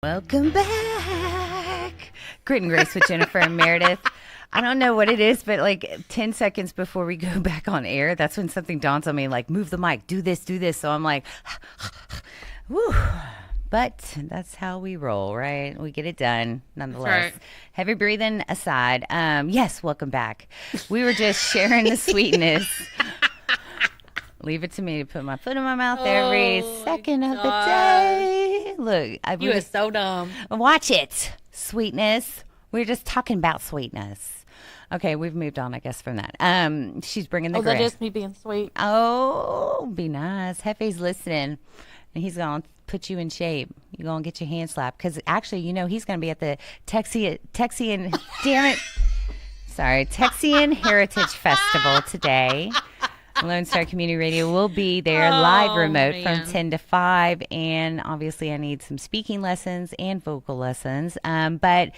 Welcome back. Grit and Grace with Jennifer and Merideth. I don't know what it is, but like 10 seconds before we go back on air, that's when something dawns on me, like move the mic, do this. So I'm like, whew. But that's how we roll, right? We get it done nonetheless. Right. Heavy breathing aside. Yes, welcome back. We were just sharing the sweetness. Leave it to me to put my foot in my mouth every second of the day. Look, You are so dumb. Watch it. Sweetness. We're just talking about sweetness. Okay, we've moved on, I guess, from that. She's bringing the grit. That is me being sweet. Oh, be nice. Hefe's listening, and he's going to put you in shape. You're going to get your hand slapped. Because actually, you know, he's going to be at the Texian Heritage Festival today. Lone Star Community Radio will be there live remote from 10 to 5. And obviously I need some speaking lessons and vocal lessons. But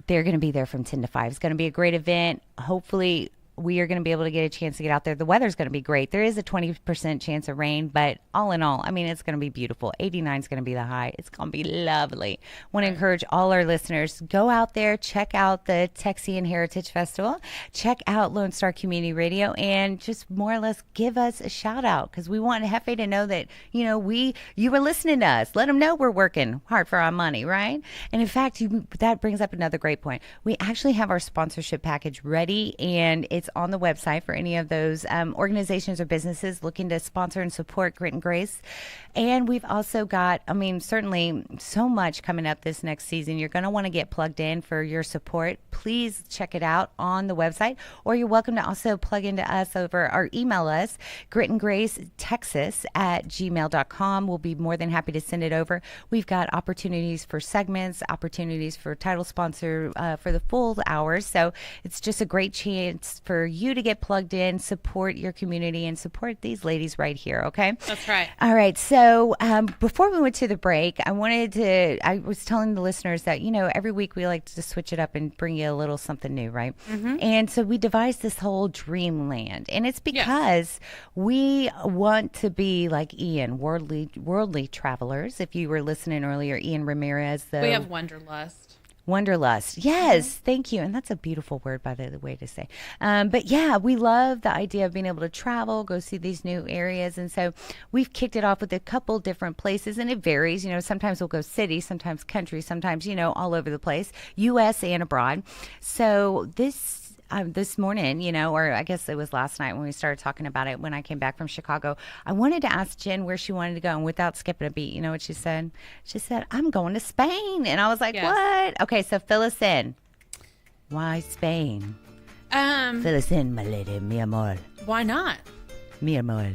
they're going to be there from 10 to 5. It's going to be a great event. Hopefully we are going to be able to get a chance to get out there. The weather's going to be great. There is a 20% chance of rain, but all in all, I mean, it's going to be beautiful. 89 is going to be the high. It's going to be lovely. Want to encourage all our listeners, go out there, check out the Texian Heritage Festival, check out Lone Star Community Radio, and just more or less give us a shout out, because we want Hefe to know that, you know, you were listening to us. Let them know we're working hard for our money, right? And in fact, that brings up another great point. We actually have our sponsorship package ready, and it's on the website for any of those organizations or businesses looking to sponsor and support Grit and Grace. And we've also got, I mean, certainly so much coming up this next season. You're going to want to get plugged in for your support. Please check it out on the website, or you're welcome to also plug into us over or email us, gritandgracetexas@gmail.com. We'll be more than happy to send it over. We've got opportunities for segments, opportunities for title sponsor for the full hours. So it's just a great chance for you to get plugged in, support your community, and support these ladies right here. Okay. That's right. All right. So before we went to the break, I was telling the listeners that, you know, every week we like to switch it up and bring you a little something new, right? Mm-hmm. And so we devised this whole dreamland, and it's because we want to be like Ian, worldly travelers. If you were listening earlier, Ian Ramirez. We have Wanderlust. Wanderlust. Yes. Thank you. And that's a beautiful word, by the way, to say. But yeah, we love the idea of being able to travel, go see these new areas. And so we've kicked it off with a couple different places, and it varies. You know, sometimes we'll go city, sometimes country, sometimes, you know, all over the place, U.S. and abroad. So this morning, you know, or I guess it was last night when we started talking about it when I came back from Chicago, I wanted to ask Jen where she wanted to go, and without skipping a beat, you know what she said? She said, I'm going to Spain. And I was like, what? Okay, so fill us in. Why Spain? Fill us in, my lady, mi amor. Why not? Mi amor.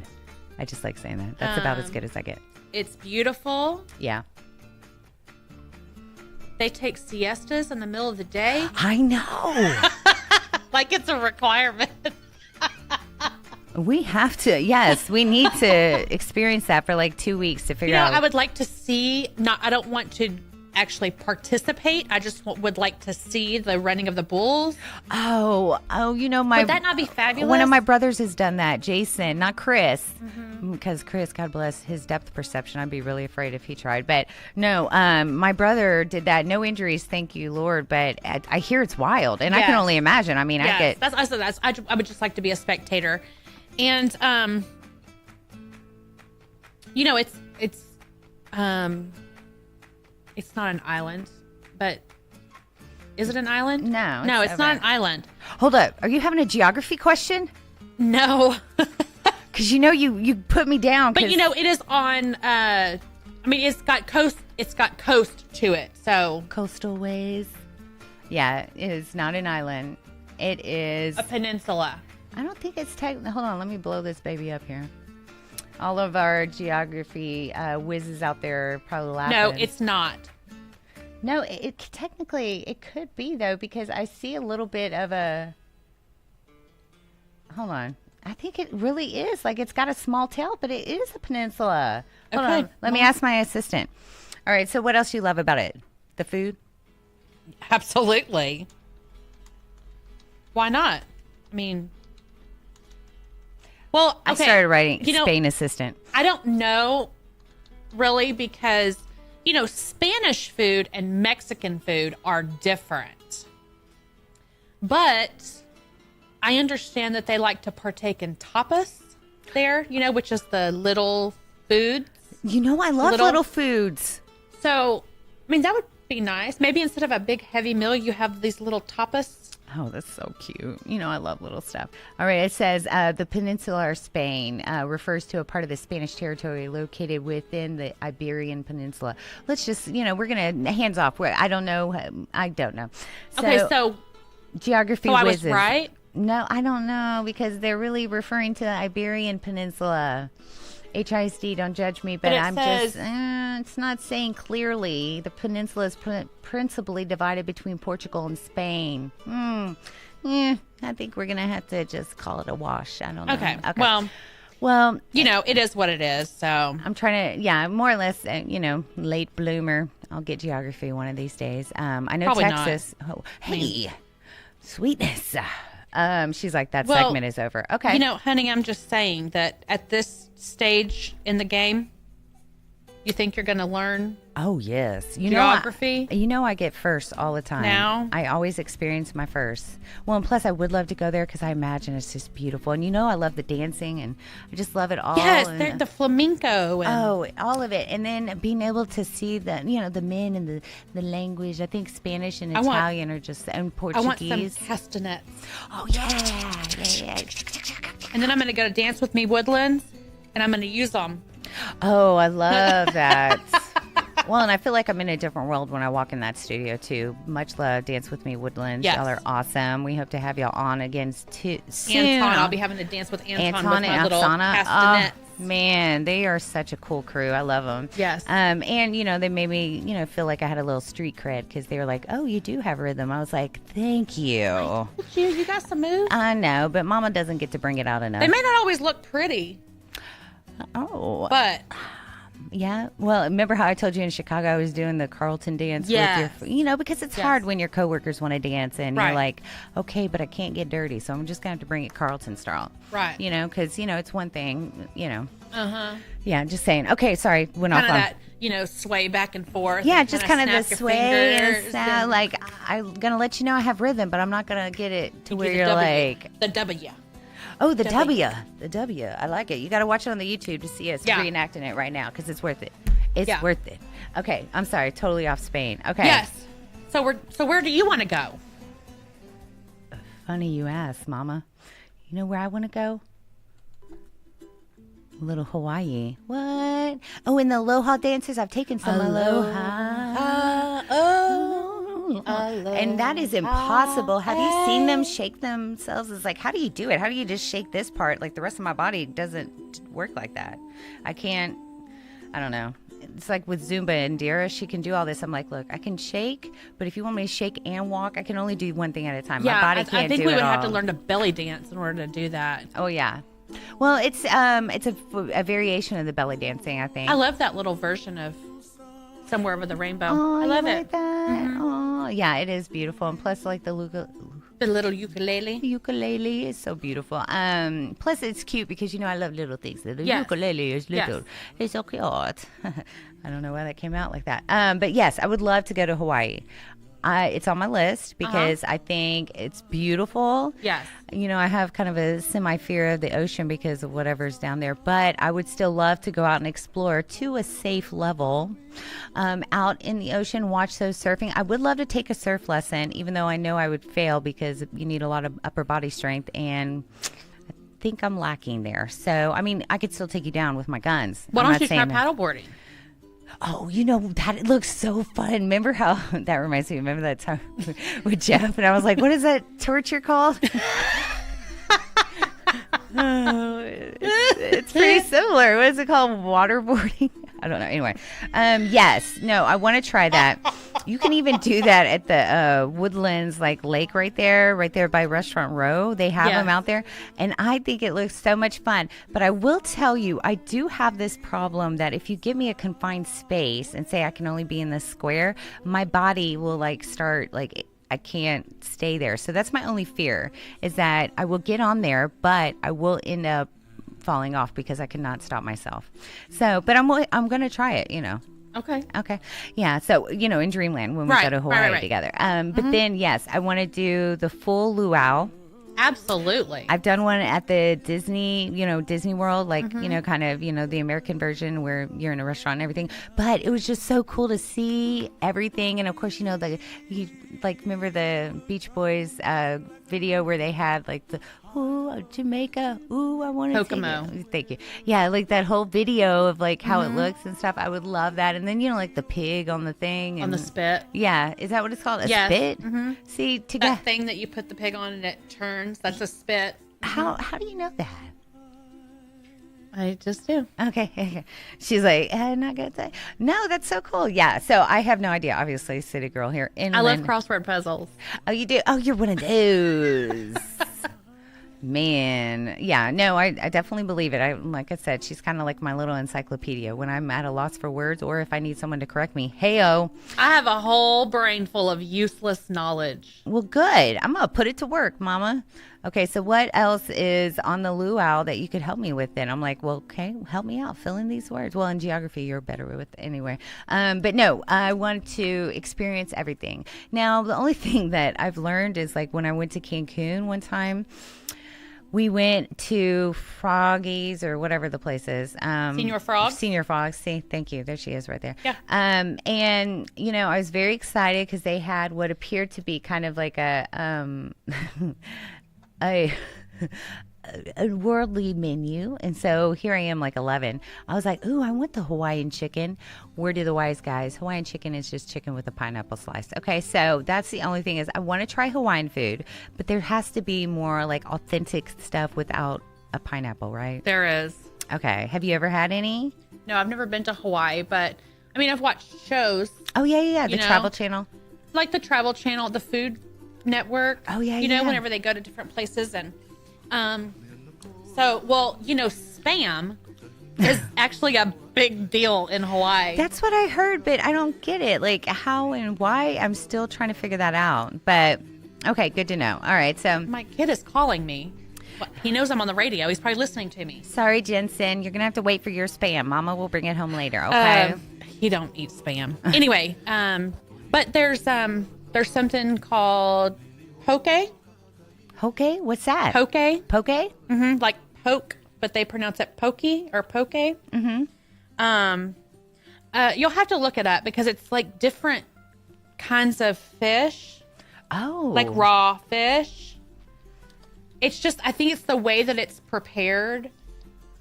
I just like saying that. That's about as good as I get. It's beautiful. Yeah. They take siestas in the middle of the day. I know. Like it's a requirement. We have to. Yes, we need to experience that for like 2 weeks to figure out. I would like to see, I don't want to actually participate. I just would like to see the running of the bulls. Oh, you know, would that not be fabulous? One of my brothers has done that, Jason, not Chris, because Chris, God bless his depth perception. I'd be really afraid if he tried. But no, my brother did that. No injuries, thank you, Lord. But I hear it's wild, and I can only imagine. I mean, I would just like to be a spectator, and you know, it's not an island, but is it an island? No, it's not an island. Hold up. Are you having a geography question? No. Because, you know, you put me down. But, you know, it is on, I mean, it's got coast to it, so. Coastal ways. Yeah, it is not an island. It is. A peninsula. I don't think it's technically. Hold on, let me blow this baby up here. All of our geography whizzes out there are probably laughing. No, it's not. No, it technically, it could be, though, because I see a little bit of a... Hold on. I think it really is. Like, it's got a small tail, but it is a peninsula. Hold on. Let me ask my assistant. All right, so what else do you love about it? The food? Absolutely. Why not? I mean... Well, okay. I started writing Spain assistant. I don't know, really, because, Spanish food and Mexican food are different. But I understand that they like to partake in tapas there, which is the little food. I love little foods. So, that would be nice. Maybe instead of a big heavy meal, you have these little tapas. Oh, that's so cute. I love little stuff. All right. It says the Peninsular Spain refers to a part of the Spanish territory located within the Iberian Peninsula. Let's just, we're going to hands off. I don't know. So geography I whizzes. was right? No, I don't know because they're really referring to the Iberian Peninsula. HISD, don't judge me, but I'm just, it's not saying clearly. The peninsula is principally divided between Portugal and Spain. I think we're going to have to just call it a wash. I don't know. Okay. Well, it is what it is. So I'm trying to, more or less, late bloomer. I'll get geography one of these days. I know probably Texas. Not. Oh, hey, sweetness. She's like, that segment is over. Okay. Honey, I'm just saying that at this stage in the game, you think you're going to learn? Oh, yes. Geography? I get first all the time. Now? I always experience my first. Well, and plus I would love to go there because I imagine it's just beautiful. And I love the dancing and I just love it all. Yes, and, the flamenco. And all of it. And then being able to see the men and the language. I think Spanish and Italian are just, and Portuguese. I want some castanets. Oh, yeah. And then I'm going to go to Dance With Me Woodlands and I'm going to use them. Oh, I love that. Well, and I feel like I'm in a different world when I walk in that studio, too. Much love, Dance With Me Woodlands. Yes. Y'all are awesome. We hope to have y'all on again soon. Anton, I'll be having to dance with Anton with my little castanets. Oh, man, they are such a cool crew. I love them. Yes. And, they made me, feel like I had a little street cred because they were like, oh, you do have rhythm. I was like, thank you. You got some moves. I know, but Mama doesn't get to bring it out enough. They may not always look pretty. Oh. But... Yeah. Well, remember how I told you in Chicago I was doing the Carlton dance with your, because it's hard when your coworkers want to dance and you're like, okay, but I can't get dirty, so I'm just going to have to bring it Carlton style. Right. Because, it's one thing, Uh-huh. Yeah, just saying. Okay, sorry, went off on that, sway back and forth. Yeah, and just kind of the sway and sound. Like, I'm going to let you know I have rhythm, but I'm not going to get it to where you're like. The W. Oh, the W. The W. I like it. You got to watch it on the YouTube to see us reenacting it right now because it's worth it. It's worth it. Okay, I'm sorry. Totally off Spain. Okay. Yes. So where do you want to go? Funny you ask, Mama. You know where I want to go? A little Hawaii. What? Oh, and the aloha dances. I've taken some aloha. And that is impossible. Have you seen them shake themselves? It's like, how do you do it? How do you just shake this part? Like the rest of my body doesn't work like that. I don't know. It's like with Zumba and Dira, she can do all this. I'm like, look, I can shake, but if you want me to shake and walk, I can only do one thing at a time. Yeah, my body can't do it all. I think we would have to learn to belly dance in order to do that. Oh, yeah. Well, it's a variation of the belly dancing, I think. I love that little version of Somewhere Over the Rainbow. Oh, I love you it. Like that? Mm-hmm. Oh, yeah, it is beautiful. And plus, like the little ukulele. The ukulele is so beautiful. Plus, it's cute because I love little things. The ukulele is little. Yes. It's so cute. I don't know why that came out like that. But yes, I would love to go to Hawaii. It's on my list because I think it's beautiful. Yes. I have kind of a semi-fear of the ocean because of whatever's down there, but I would still love to go out and explore to a safe level out in the ocean, watch those surfing. I would love to take a surf lesson, even though I know I would fail because you need a lot of upper body strength, and I think I'm lacking there. So, I could still take you down with my guns. Why don't you try paddleboarding? Oh, that it looks so fun. Remember how that reminds me? Remember that time with Jeff? And I was like, what is that torture called? It's pretty similar. What is it called? Waterboarding? I don't know. Anyway, yes. No, I want to try that. You can even do that at the Woodlands lake right there by Restaurant Row. They have them out there. And I think it looks so much fun. But I will tell you, I do have this problem that if you give me a confined space and say I can only be in this square, my body will start I can't stay there. So that's my only fear, is that I will get on there, but I will end up falling off because I cannot stop myself. So, but I'm going to try it, Okay. Okay. Yeah. So, in Dreamland when we go to Hawaii together. But then, yes, I want to do the full luau. Absolutely. I've done one at the Disney, Disney World, like, kind of, the American version where you're in a restaurant and everything. But it was just so cool to see everything. And of course, remember the Beach Boys video where they had like the, ooh, Jamaica, ooh, I want to Kokomo. Thank you. Yeah, like that whole video of like how it looks and stuff. I would love that. And then, like the pig on the thing. On the spit. Yeah. Is that what it's called? A spit? Mm-hmm. See, that thing that you put the pig on and it turns, that's a spit. How do you know that? I just do. Okay. She's like, not gonna say. No, that's so cool. Yeah. So I have no idea. Obviously, city girl here. I love crossword puzzles. Oh, you do? Oh, you're one of those. Man, yeah, no, I definitely believe it. Like I said, she's kind of like my little encyclopedia. When I'm at a loss for words or if I need someone to correct me, hey-o. I have a whole brain full of useless knowledge. Well, good. I'm going to put it to work, Mama. Okay, so what else is on the luau that you could help me with then? I'm like, well, okay, help me out. Fill in these words. Well, in geography, you're better with anyway. But no, I want to experience everything. Now, the only thing that I've learned is like when I went to Cancun one time, we went to Froggy's or whatever the place is. Senior Frogs? Senior Frogs. See, thank you. There she is right there. Yeah. And, I was very excited because they had what appeared to be kind of like a worldly menu. And so here I am like 11. I was like, ooh, I want the Hawaiian chicken. Where do the wise guys? Hawaiian chicken is just chicken with a pineapple slice. Okay, so that's the only thing is I want to try Hawaiian food, but there has to be more like authentic stuff without a pineapple, right? There is. Okay. Have you ever had any? No, I've never been to Hawaii, but I mean, I've watched shows. Oh, yeah. The Travel Channel. Like the Travel Channel, the Food Network. Oh, yeah, whenever they go to different places and Spam is actually a big deal in Hawaii. That's what I heard, but I don't get it. Like how and why, I'm still trying to figure that out. But okay, good to know. All right, so my kid is calling me. He knows I'm on the radio. He's probably listening to me. Sorry, Jensen. You're going to have to wait for your Spam. Mama will bring it home later, okay? He don't eat Spam. Anyway, but there's something called poke. Poke? What's that? Poke. Poke? Mm-hmm. Like poke, but they pronounce it pokey or poke. Mm-hmm. You'll have to look it up because it's like different kinds of fish. Oh. Like raw fish. It's just, I think it's the way that it's prepared,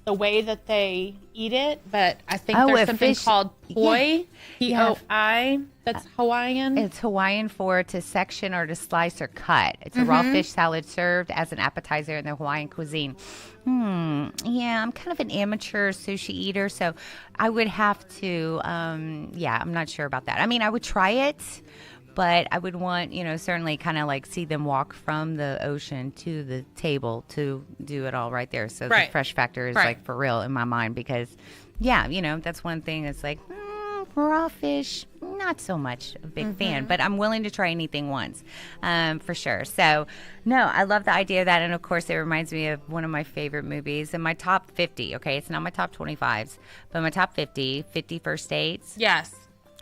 the way that they eat it. But I think there's something called poi, P-O-I, that's Hawaiian. It's Hawaiian for to section or to slice or cut. It's a raw fish salad served as an appetizer in the Hawaiian cuisine. Yeah, I'm kind of an amateur sushi eater, so I would have to, I'm not sure about that. I mean, I would try it, but I would want, certainly kind of like see them walk from the ocean to the table to do it all right there. So the fresh factor is like for real in my mind because, that's one thing that's like, raw fish, not so much a big fan, but I'm willing to try anything once, for sure. So, no, I love the idea of that. And, of course, it reminds me of one of my favorite movies in my top 50, okay? It's not my top 25s, but my top 50 First Dates. Yes.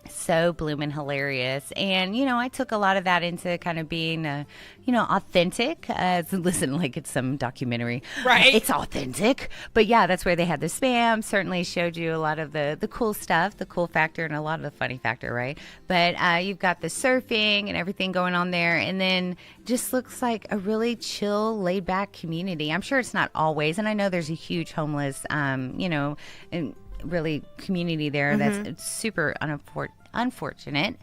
So bloomin' hilarious. And, I took a lot of that into kind of being, authentic. Listen, like it's some documentary. Right. It's authentic. But yeah, that's where they had the Spam. Certainly showed you a lot of the cool stuff, the cool factor, and a lot of the funny factor, right? But you've got the surfing and everything going on there. And then just looks like a really chill, laid back community. I'm sure it's not always. And I know there's a huge homeless, and really community there that's super unfortunate,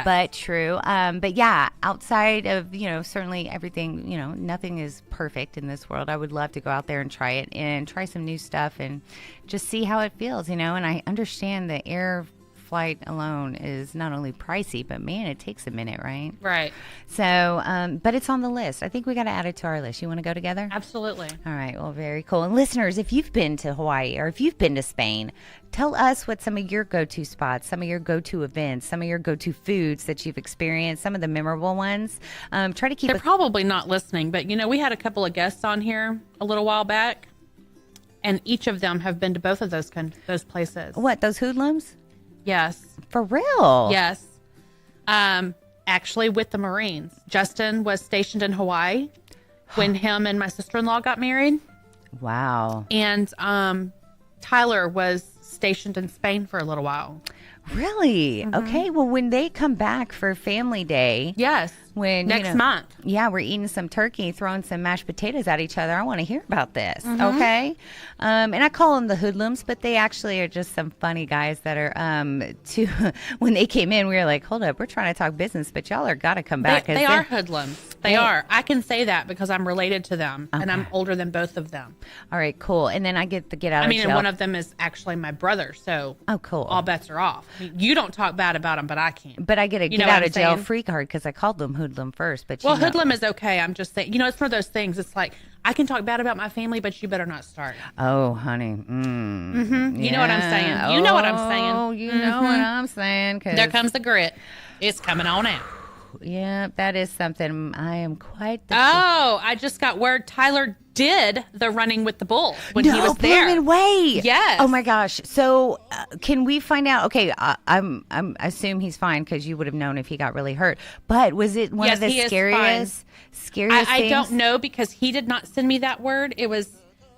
but true. But yeah, outside of certainly everything, nothing is perfect in this world. I would love to go out there and try it and try some new stuff and just see how it feels, and I understand the air flight alone is not only pricey, but man, it takes a minute, right? Right. So, but it's on the list. I think we got to add it to our list. You want to go together? Absolutely. All right. Well, very cool. And listeners, if you've been to Hawaii or if you've been to Spain, tell us what some of your go-to spots, some of your go-to events, some of your go-to foods that you've experienced, some of the memorable ones. Try to keep They're probably not listening, but we had a couple of guests on here a little while back, and each of them have been to both of those places. What, those hoodlums? Yes. For real? Yes. Actually with the Marines. Justin was stationed in Hawaii when him and my sister-in-law got married. Wow. And Tyler was stationed in Spain for a little while. Really? Okay. Well, when they come back for Family Day. Yes. When next month. Yeah, we're eating some turkey, throwing some mashed potatoes at each other. I want to hear about this. Okay. And I call them the hoodlums, but they actually are just some funny guys that are when they came in, we were like, hold up, we're trying to talk business, but y'all are got to come back. They are hoodlums. They are. I can say that because I'm related to them and I'm older than both of them. All right, cool. And then I get to get out of jail. And one of them is actually my brother. So cool. All bets are off. I mean, you don't talk bad about them, but I can't. But I get a get out of jail free card because I called them hoodlum first. But hoodlum is okay. I'm just saying, it's one of those things. It's like, I can talk bad about my family, but you better not start. Oh, honey. You know what I'm saying. You know what I'm saying. Oh, you know what I'm saying. There comes the grit. It's coming on out. Yeah, that is something I am quite. I just got word Tyler did the running with the bulls when he was there. No way. Yes. Oh my gosh. So can we find out? Okay, I assume he's fine because you would have known if he got really hurt. But was it one of the scariest things? I don't know because he did not send me that word. It was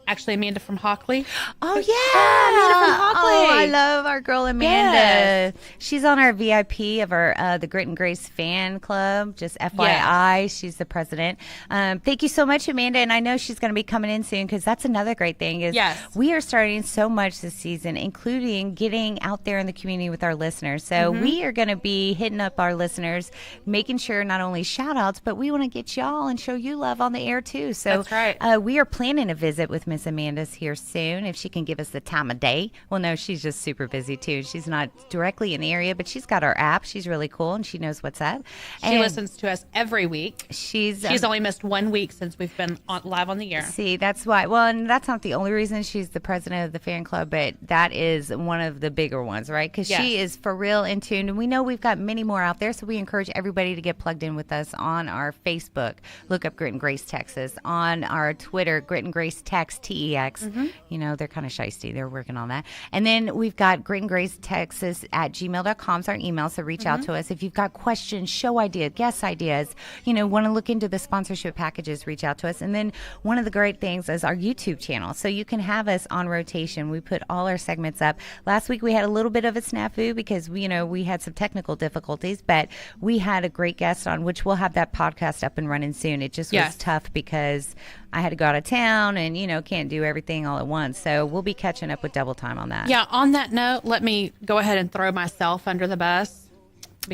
actually Amanda from Hockley. Oh, yeah. Amanda from Hockley. Oh, I love our girl Amanda. Yes. She's on our VIP of our the Grit and Grace fan club. Just FYI, yes. She's the president. Thank you so much, Amanda. And I know she's going to be coming in soon because that's another great thing is we are starting so much this season, including getting out there in the community with our listeners. So we are going to be hitting up our listeners, making sure not only shout outs, but we want to get y'all and show you love on the air too. So that's right. We are planning a visit with Miss Amanda's here soon if she can give us the time of day. Well, no, she's just super busy too. She's not directly in the area, but she's got our app. She's really cool and she knows what's up. She listens to us every week. She's only missed 1 week since we've been live on the air. See, that's why. Well, and that's not the only reason she's the president of the fan club, but that is one of the bigger ones, right? Because she is for real in tune, and we know we've got many more out there. So we encourage everybody to get plugged in with us on our Facebook. Look up Grit and Grace Texas. On our Twitter, Grit and Grace Tex TEX. They're kind of shisty. They're working on that. And then we've got Grit and Grace Texas at gmail.com is our email. So reach out to us. If you've got questions, show ideas, guest ideas, want to look into the sponsorship packages, reach out to us. And then one of the great things is our YouTube channel. So you can have us on rotation. We put all our segments up. Last week we had a little bit of a snafu because we had some technical difficulties, but we had a great guest on, which we'll have that podcast up and running soon. It just was tough because I had to go out of town and, can't do everything all at once. So we'll be catching up with double time on that. Yeah. On that note, let me go ahead and throw myself under the bus.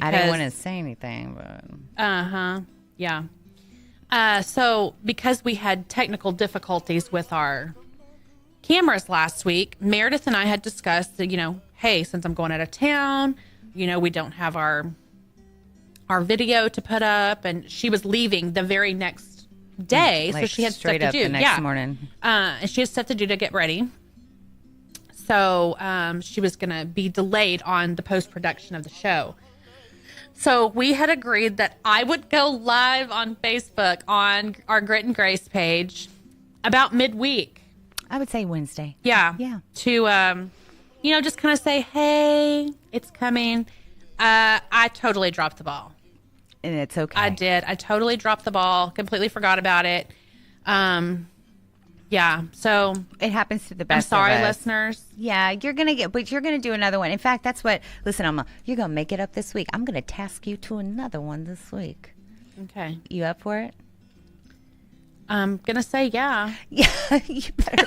I didn't want to say anything, but. Yeah. So because we had technical difficulties with our cameras last week, Meredith and I had discussed that, hey, since I'm going out of town, we don't have our video to put up, and she was leaving the very next day, so she had stuff to do. The next morning. And she had stuff to do to get ready. So she was going to be delayed on the post-production of the show. So we had agreed that I would go live on Facebook on our Grit and Grace page about midweek. I would say Wednesday. Yeah. Yeah. To, just kind of say, hey, it's coming. I totally dropped the ball. And it's okay. I did. I totally dropped the ball. Completely forgot about it. Yeah. So it happens to the best of us. I'm sorry, listeners. Yeah, you're gonna do another one. In fact, that's what. Listen, you're gonna make it up this week. I'm gonna task you to another one this week. Okay. You up for it? I'm gonna say yeah. Yeah, you better.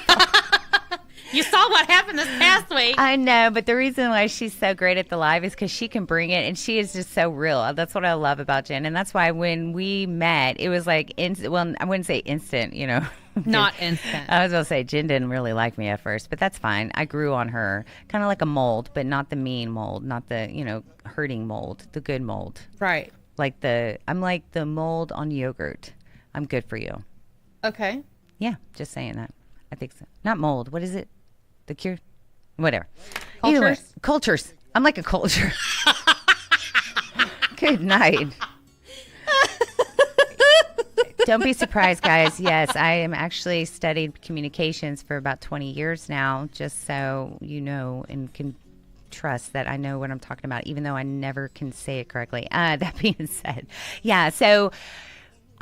You saw what happened this past week. I know, but the reason why she's so great at the live is because she can bring it, and she is just so real. That's what I love about Jen, and that's why when we met, it was like, well, I wouldn't say instant, Not instant. I was going to say, Jen didn't really like me at first, but that's fine. I grew on her, kind of like a mold, but not the mean mold, not the, hurting mold, the good mold. Right. I'm like the mold on yogurt. I'm good for you. Okay. Yeah, just saying that. I think so. Not mold. What is it? The cure? Whatever. Cultures? Cultures. I'm like a culture. Good night. Don't be surprised, guys. Yes, I am actually studied communications for about 20 years now, just so you know and can trust that I know what I'm talking about, even though I never can say it correctly. That being said, yeah, so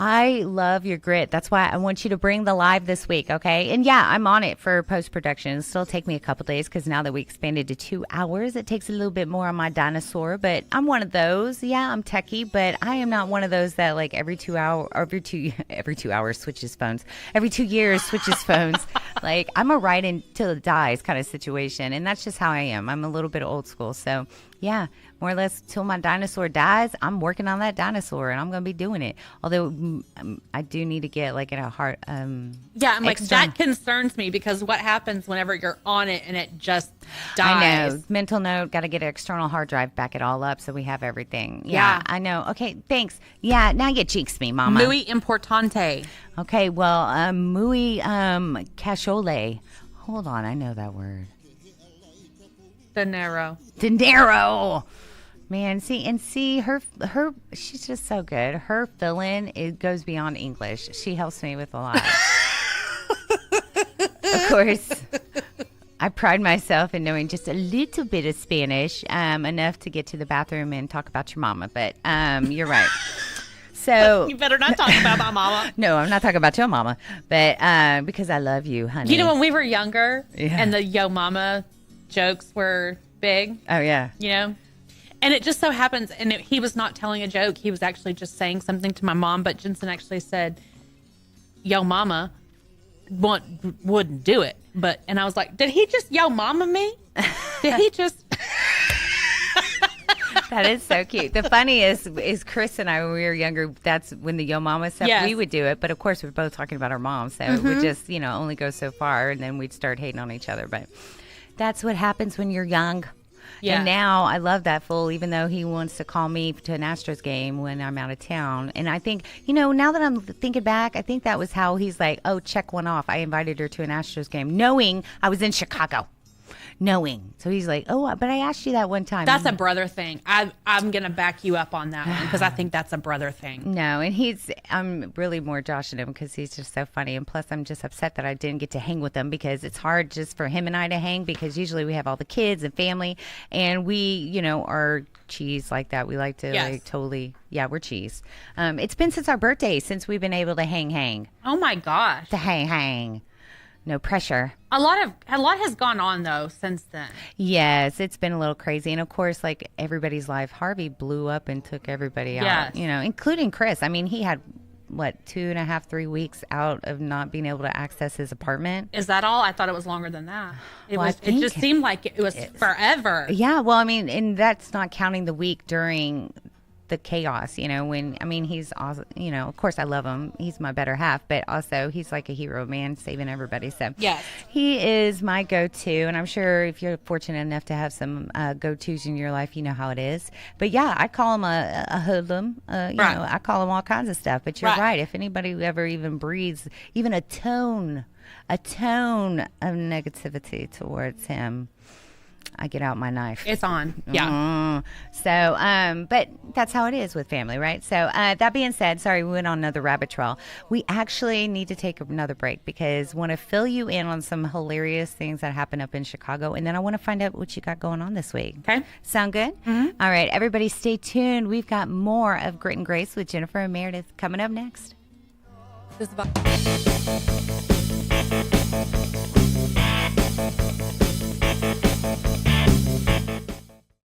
I love your grit. That's why I want you to bring the live this week, okay? And yeah, I'm on it for post-production. It'll still take me a couple days because now that we expanded to 2 hours, it takes a little bit more on my dinosaur. But I'm one of those. Yeah, I'm techie, but I am not one of those that like every 2 hours switches phones. Every 2 years switches phones. Like I'm a ride until it dies kind of situation. And that's just how I am. I'm a little bit old school. So yeah, more or less till my dinosaur dies, I'm working on that dinosaur and I'm going to be doing it. Although I do need to get like in a heart. Yeah, I'm like, that concerns me because what happens whenever you're on it and it just dies? I know. Mental note, got to get an external hard drive, back it all up so we have everything. Yeah, I know. Okay, thanks. Yeah, now you jinxed me, Mama. Muy importante. Okay, well, muy cachole. Hold on, I know that word. Dinero. Man, see her she's just so good. Her fill-in, it goes beyond English. She helps me with a lot. Of course, I pride myself in knowing just a little bit of Spanish, enough to get to the bathroom and talk about your mama, but you're right. So you better not talk about my mama. No, I'm not talking about your mama, but because I love you, honey. You know, when we were younger and the yo mama jokes were big. Oh, yeah. You know? And it just so happens, and he was not telling a joke. He was actually just saying something to my mom, but Jensen actually said, yo mama wouldn't do it. And I was like, did he just yo mama me? Did he just... That is so cute. The funniest is Chris and I, when we were younger, that's when the yo mama stuff, we would do it. But of course, we're both talking about our moms. So it would just, only go so far. And then we'd start hating on each other. But that's what happens when you're young. Yeah. And now I love that fool, even though he wants to call me to an Astros game when I'm out of town. And I think, now that I'm thinking back, I think that was how he's like, oh, check one off. I invited her to an Astros game, knowing I was in Chicago. So he's like, oh, but I asked you that one time. That's a brother thing. I'm going to back you up on that one because I think that's a brother thing. No, and I'm really more joshing him because he's just so funny. And plus, I'm just upset that I didn't get to hang with him because it's hard just for him and I to hang because usually we have all the kids and family and we, are cheese like that. We like to we're cheese. It's been since our birthday since we've been able to hang. Oh my gosh. To hang. No pressure. A lot has gone on though since then. Yes, it's been a little crazy, and of course, like everybody's life, Harvey blew up and took everybody out. Including Chris. I mean, he had 2.5, 3 weeks out of not being able to access his apartment. Is that all? I thought it was longer than that. It just seemed like it was forever. Yeah, well, I mean, and that's not counting the week during the chaos, he's awesome, of course I love him. He's my better half, but also he's like a hero, man, saving everybody. So yes, he is my go-to, and I'm sure if you're fortunate enough to have some go-tos in your life, you know how it is. But yeah, I call him a hoodlum, I call him all kinds of stuff, but you're right. If anybody ever even breathes even a tone of negativity towards him, I get out my knife. It's on. Yeah. So, but that's how it is with family, right? So, that being said, sorry, we went on another rabbit trail. We actually need to take another break because I want to fill you in on some hilarious things that happen up in Chicago. And then I want to find out what you got going on this week. Okay. Sound good? Mm-hmm. All right. Everybody stay tuned. We've got more of Grit and Grace with Jennifer and Merideth coming up next. This is about